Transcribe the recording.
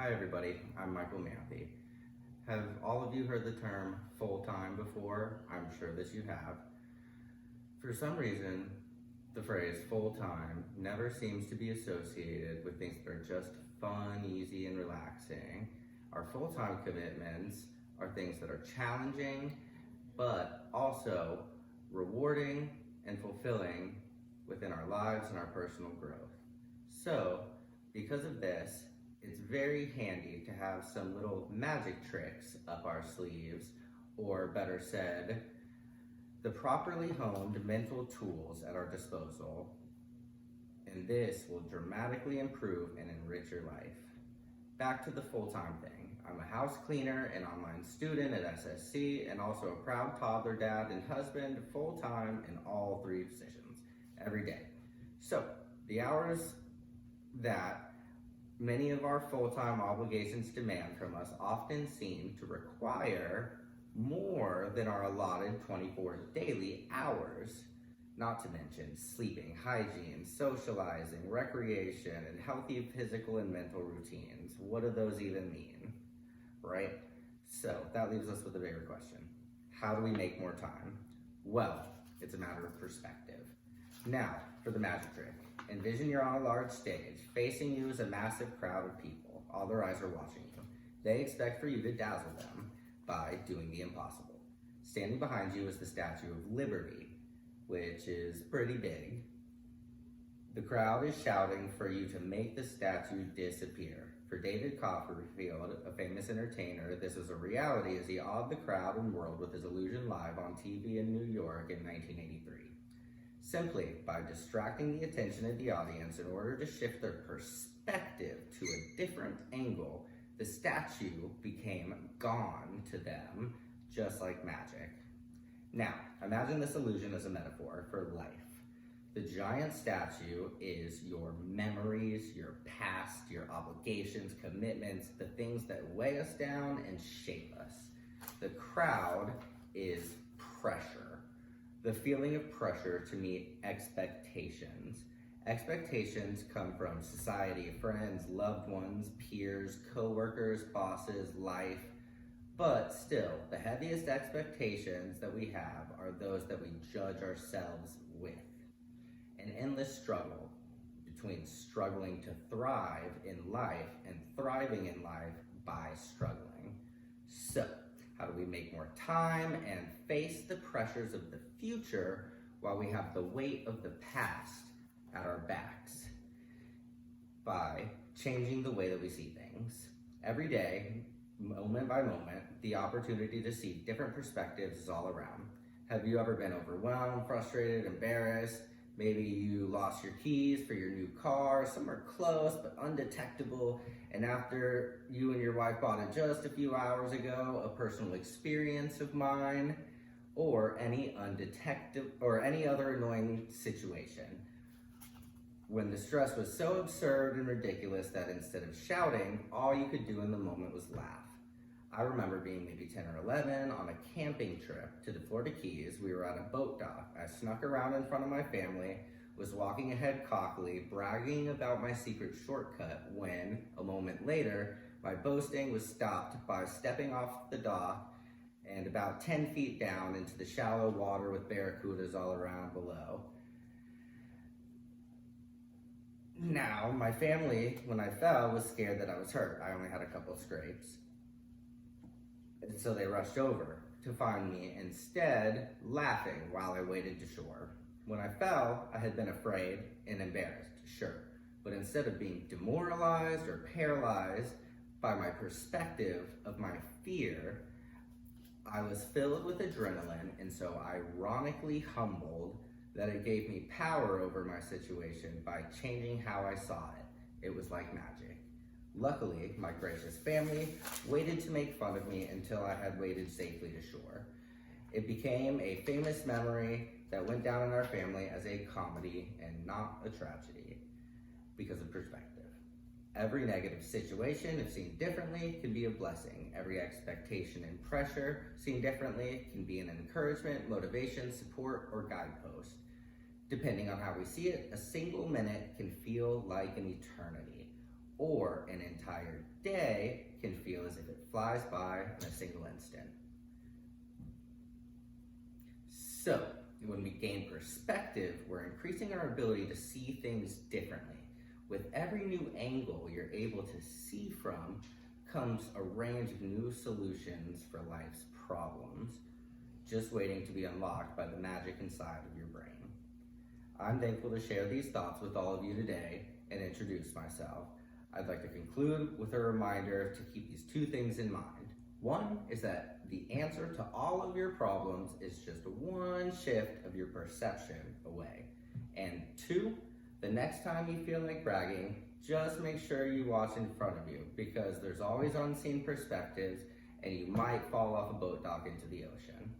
Hi everybody, I'm Michael Mathy. Have all of you heard the term full-time before? I'm sure that you have. For some reason, the phrase full-time never seems to be associated with things that are just fun, easy, and relaxing. Our full-time commitments are things that are challenging, but also rewarding and fulfilling within our lives and our personal growth. So, because of this, it's very handy to have some little magic tricks up our sleeves, or better said, the properly honed mental tools at our disposal, and this will dramatically improve and enrich your life. Back to the full-time thing. I'm a house cleaner and online student at SSC, and also a proud toddler dad and husband, full-time in all three positions, every day. So, the hours that many of our full-time obligations demand from us often seem to require more than our allotted 24 daily hours, not to mention sleeping, hygiene, socializing, recreation, and healthy physical and mental routines. What do those even mean, right? So that leaves us with a bigger question. How do we make more time? Well, it's a matter of perspective. Now, for the magic trick. Envision you're on a large stage. Facing you is a massive crowd of people. All their eyes are watching you. They expect for you to dazzle them by doing the impossible. Standing behind you is the Statue of Liberty, which is pretty big. The crowd is shouting for you to make the statue disappear. For David Copperfield, a famous entertainer, this is a reality as he awed the crowd and world with his illusion live on TV in New York in 1983. Simply by distracting the attention of the audience in order to shift their perspective to a different angle, the statue became gone to them, just like magic. Now, imagine this illusion as a metaphor for life. The giant statue is your memories, your past, your obligations, commitments, the things that weigh us down and shape us. The crowd is pressure. The feeling of pressure to meet expectations. Expectations come from society, friends, loved ones, peers, co-workers, bosses, life. But still, the heaviest expectations that we have are those that we judge ourselves with. An endless struggle between struggling to thrive in life and thriving in life by struggling. So, how do we make more time and face the pressures of the future while we have the weight of the past at our backs? By changing the way that we see things. Every day, moment by moment, the opportunity to see different perspectives is all around. Have you ever been overwhelmed, frustrated, embarrassed? Maybe you lost your keys for your new car, somewhere close but undetectable, and after you and your wife bought it just a few hours ago, a personal experience of mine, or any other annoying situation. When the stress was so absurd and ridiculous that instead of shouting, all you could do in the moment was laugh. I remember being maybe 10 or 11 on a camping trip to the Florida Keys. We were at a boat dock. I snuck around in front of my family, was walking ahead cockily, bragging about my secret shortcut when, a moment later, my boasting was stopped by stepping off the dock and about 10 feet down into the shallow water with barracudas all around below. Now, my family, when I fell, was scared that I was hurt. I only had a couple of scrapes. And so they rushed over to find me, instead laughing while I waded to shore. When I fell, I had been afraid and embarrassed, sure. But instead of being demoralized or paralyzed by my perspective of my fear, I was filled with adrenaline and so ironically humbled that it gave me power over my situation by changing how I saw it. It was like magic. Luckily, my gracious family waited to make fun of me until I had waded safely to shore. It became a famous memory that went down in our family as a comedy and not a tragedy because of perspective. Every negative situation, if seen differently, can be a blessing. Every expectation and pressure, seen differently, can be an encouragement, motivation, support, or guidepost. Depending on how we see it, a single minute can feel like an eternity or an entire day can feel as if it flies by in a single instant. So, when we gain perspective, we're increasing our ability to see things differently. With every new angle you're able to see from comes a range of new solutions for life's problems, just waiting to be unlocked by the magic inside of your brain. I'm thankful to share these thoughts with all of you today and introduce myself. I'd like to conclude with a reminder to keep these two things in mind. One is that the answer to all of your problems is just one shift of your perception away. And two, the next time you feel like bragging, just make sure you watch in front of you, because there's always unseen perspectives and you might fall off a boat dock into the ocean.